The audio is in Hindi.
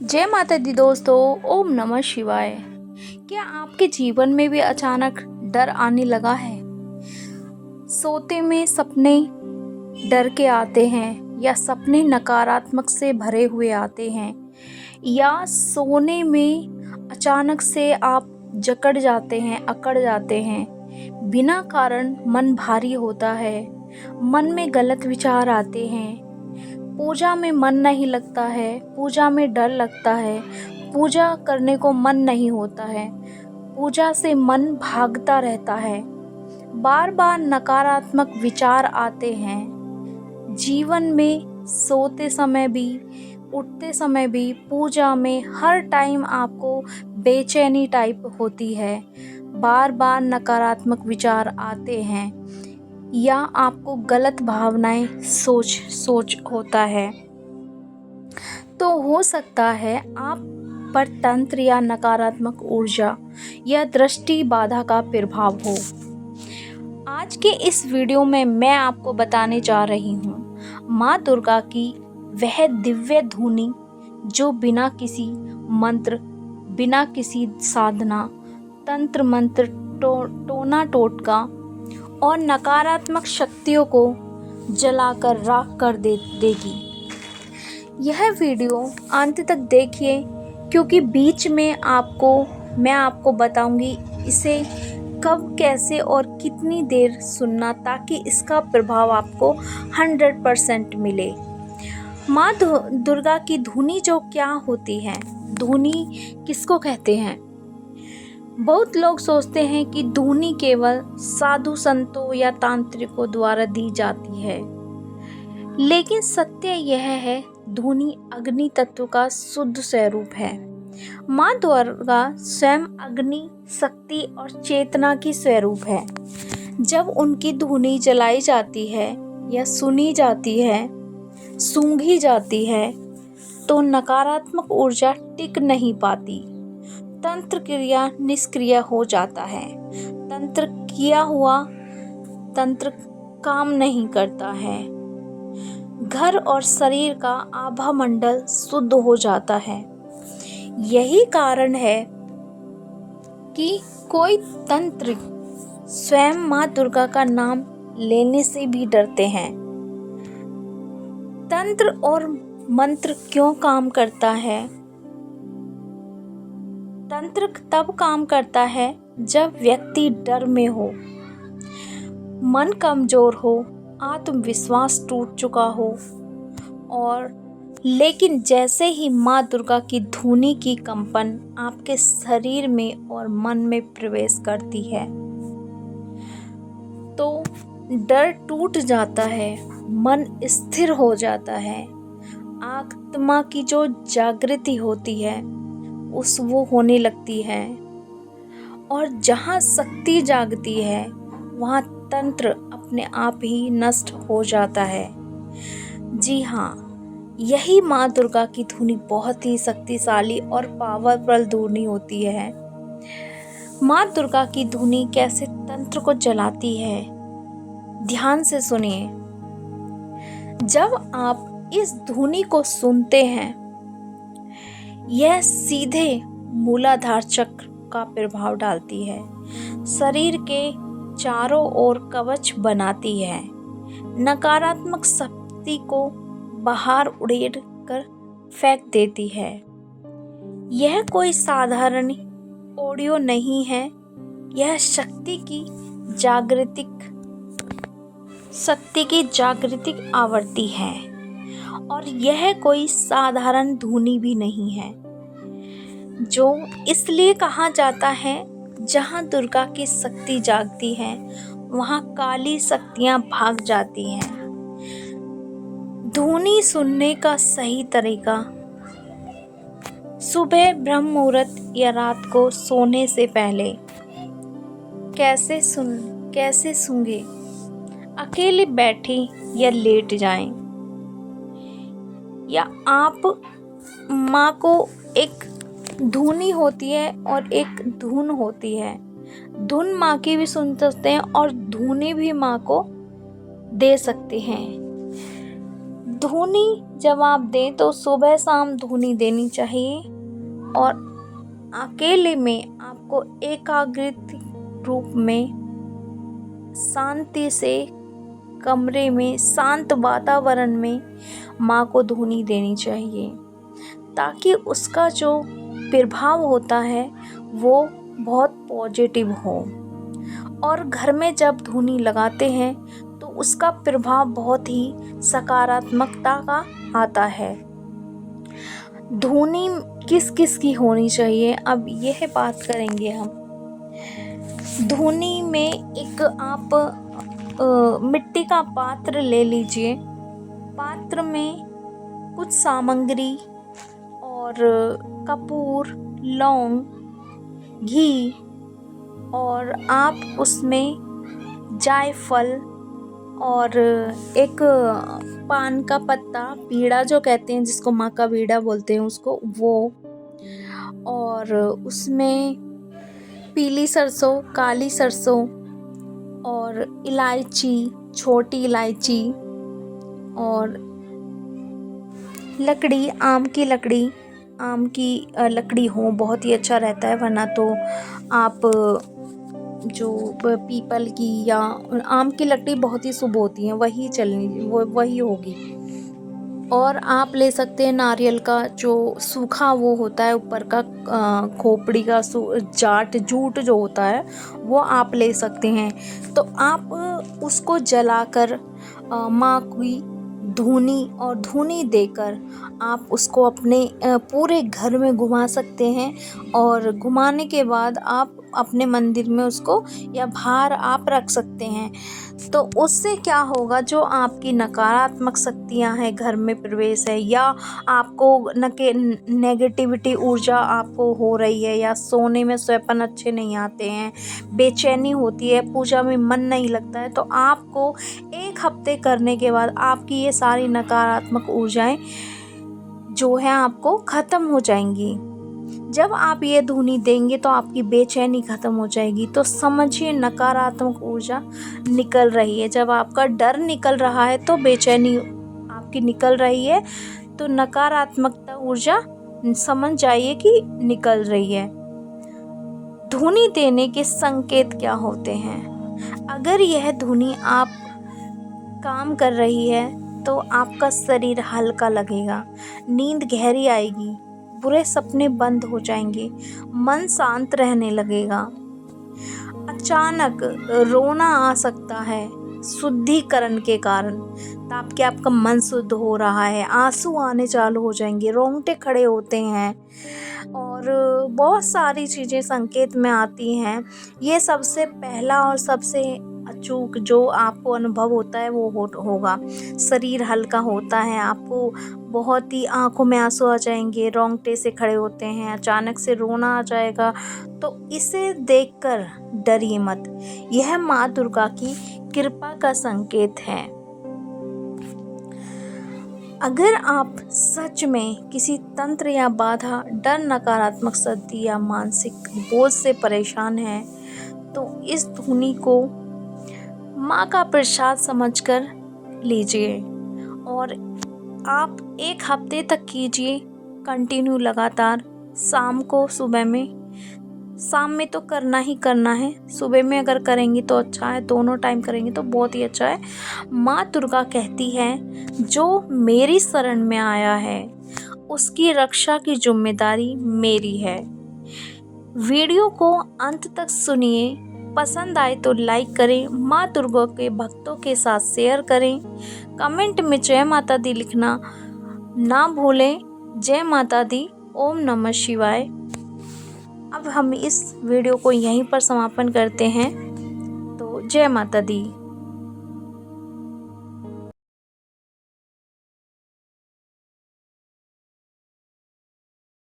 जय माता दी दोस्तों। ओम नमः शिवाय। क्या आपके जीवन में भी अचानक डर आने लगा है? सोते में सपने डर के आते हैं या सपने नकारात्मक से भरे हुए आते हैं, या सोने में अचानक से आप जकड़ जाते हैं, अकड़ जाते हैं, बिना कारण मन भारी होता है, मन में गलत विचार आते हैं, पूजा में मन नहीं लगता है, पूजा में डर लगता है, पूजा करने को मन नहीं होता है, पूजा से मन भागता रहता है, बार बार नकारात्मक विचार आते हैं जीवन में, सोते समय भी, उठते समय भी, पूजा में हर टाइम आपको बेचैनी टाइप होती है, बार बार नकारात्मक विचार आते हैं, या आपको गलत भावनाएं सोच होता है। तो हो सकता है आप पर तंत्र या नकारात्मक ऊर्जा या दृष्टि बाधा का प्रभाव हो। आज के इस वीडियो में मैं आपको बताने जा रही हूँ माँ दुर्गा की वह दिव्य धुनी जो बिना किसी मंत्र, बिना किसी साधना, तंत्र मंत्र, टोना टोटका और नकारात्मक शक्तियों को जलाकर राख कर देगी। यह वीडियो अंत तक देखिए, क्योंकि बीच में मैं आपको बताऊंगी इसे कब, कैसे और कितनी देर सुनना, ताकि इसका प्रभाव आपको 100% मिले। माँ दुर्गा की धुनी जो क्या होती है, धुनी किसको कहते हैं? बहुत लोग सोचते हैं कि धुनी केवल साधु संतों या तांत्रिकों द्वारा दी जाती है, लेकिन सत्य यह है, धुनी अग्नि तत्व का शुद्ध स्वरूप है। माँ दुर्गा स्वयं अग्नि, शक्ति और चेतना की स्वरूप है। जब उनकी धुनी जलाई जाती है या सुनी जाती है, सूंघी जाती है, तो नकारात्मक ऊर्जा टिक नहीं पाती, तंत्र क्रिया निष्क्रिय हो जाता है, तंत्र किया हुआ तंत्र काम नहीं करता है, घर और शरीर का आभा मंडल शुद्ध हो जाता है। यही कारण है कि कोई तंत्र स्वयं माँ दुर्गा का नाम लेने से भी डरते हैं। तंत्र और मंत्र क्यों काम करता है? तंत्र तब काम करता है जब व्यक्ति डर में हो, मन कमजोर हो, आत्मविश्वास टूट चुका हो, और लेकिन जैसे ही माँ दुर्गा की धुनी की कंपन आपके शरीर में और मन में प्रवेश करती है, तो डर टूट जाता है, मन स्थिर हो जाता है, आत्मा की जो जागृति होती है वो होने लगती है, और जहाँ शक्ति जागती है वहाँ तंत्र अपने आप ही नष्ट हो जाता है। जी हाँ, यही माँ दुर्गा की धुनी बहुत ही शक्तिशाली और पावरफुल धुनी होती है। माँ दुर्गा की धुनी कैसे तंत्र को जलाती है, ध्यान से सुनिए। जब आप इस धुनी को सुनते हैं, यह सीधे मूलाधार चक्र का प्रभाव डालती है, शरीर के चारों ओर कवच बनाती है, नकारात्मक शक्ति को बाहर उड़ेल कर फेंक देती है। यह कोई साधारण ऑडियो नहीं है, यह शक्ति की जागृतिक आवृत्ति है, और यह कोई साधारण धुनी भी नहीं है, जो इसलिए कहा जाता है जहाँ दुर्गा की शक्ति जागती है वहाँ काली शक्तियाँ भाग जाती हैं। धुनी सुनने का सही तरीका: सुबह ब्रह्म मुहूर्त या रात को सोने से पहले। कैसे सूंघे? अकेले बैठे या लेट जाएं, या आप माँ को एक धुनी होती है और एक धुन होती है, धुन माँ की भी सुन सकते हैं और धुनी भी माँ को दे सकते हैं। धूनी जब आप दें तो सुबह शाम धूनी देनी चाहिए, और अकेले में आपको एकाग्रित रूप में शांति से कमरे में शांत वातावरण में माँ को धूनी देनी चाहिए, ताकि उसका जो प्रभाव होता है वो बहुत पॉजिटिव हो। और घर में जब धूनी लगाते हैं तो उसका प्रभाव बहुत ही सकारात्मकता का आता है। धूनी किस किस की होनी चाहिए, अब यह बात करेंगे हम। धूनी में एक आप मिट्टी का पात्र ले लीजिए। पात्र में कुछ सामग्री और कपूर, लौंग, घी, और आप उसमें जायफल और एक पान का पत्ता, बीड़ा जो कहते हैं, जिसको माँ का बीड़ा बोलते हैं उसको, वो, और उसमें पीली सरसों, काली सरसों और इलायची, छोटी इलायची, और लकड़ी, आम की लकड़ी, आम की लकड़ी हो बहुत ही अच्छा रहता है, वरना तो आप जो पीपल की या आम की लकड़ी बहुत ही शुभ होती है, वही चलनी, वही होगी। और आप ले सकते हैं नारियल का जो सूखा वो होता है ऊपर का, खोपड़ी का जूट जो होता है वो आप ले सकते हैं। तो आप उसको जलाकर माँ की धूनी और धूनी देकर आप उसको अपने पूरे घर में घुमा सकते हैं, और घुमाने के बाद आप अपने मंदिर में उसको या बाहर आप रख सकते हैं। तो उससे क्या होगा, जो आपकी नकारात्मक शक्तियां हैं घर में प्रवेश है, या आपको नेगेटिविटी ऊर्जा आपको हो रही है, या सोने में स्वप्न अच्छे नहीं आते हैं, बेचैनी होती है, पूजा में मन नहीं लगता है, तो आपको 1 हफ्ते करने के बाद आपकी ये सारी नकारात्मक ऊर्जाएं जो है आपको ख़त्म हो जाएंगी। जब आप ये धूनी देंगे तो आपकी बेचैनी ख़त्म हो जाएगी। तो समझिए नकारात्मक ऊर्जा निकल रही है। जब आपका डर निकल रहा है तो बेचैनी आपकी निकल रही है, तो नकारात्मकता ऊर्जा समझ जाइए कि निकल रही है। धूनी देने के संकेत क्या होते हैं? अगर यह धूनी आप काम कर रही है तो आपका शरीर हल्का लगेगा, नींद गहरी आएगी, बुरे सपने बंद हो जाएंगे, मन शांत रहने लगेगा। अचानक रोना आ सकता है शुद्धिकरण के कारण, ताकि आपका मन शुद्ध हो रहा है, आंसू आने चालू हो जाएंगे, रोंगटे खड़े होते हैं, और बहुत सारी चीज़ें संकेत में आती हैं। ये सबसे पहला और सबसे अचूक जो आपको अनुभव होता है वो होगा। शरीर हल्का होता है, आपको बहुत ही आंखों में आंसू आ जाएंगे, रोंगटे से खड़े होते हैं, अचानक से रोना आ जाएगा। तो इसे देखकर डरिए मत, यह माँ दुर्गा की कृपा का संकेत है। अगर आप सच में किसी तंत्र या बाधा, डर, नकारात्मक शक्ति या मानसिक बोझ से परेशान हैं, तो इस धुनी को माँ का प्रसाद समझकर लीजिए, और आप 1 हफ्ते तक कीजिए कंटिन्यू, लगातार। शाम को, सुबह में, शाम में तो करना ही करना है, सुबह में अगर करेंगी तो अच्छा है, दोनों टाइम करेंगे तो बहुत ही अच्छा है। माँ दुर्गा कहती है, जो मेरी शरण में आया है उसकी रक्षा की जिम्मेदारी मेरी है। वीडियो को अंत तक सुनिए, पसंद आए तो लाइक करें, माँ दुर्गा के भक्तों के साथ शेयर करें, कमेंट में जय माता दी लिखना ना भूलें। जय माता दी, ओम नमः शिवाय। अब हम इस वीडियो को यहीं पर समापन करते हैं। तो जय माता दी।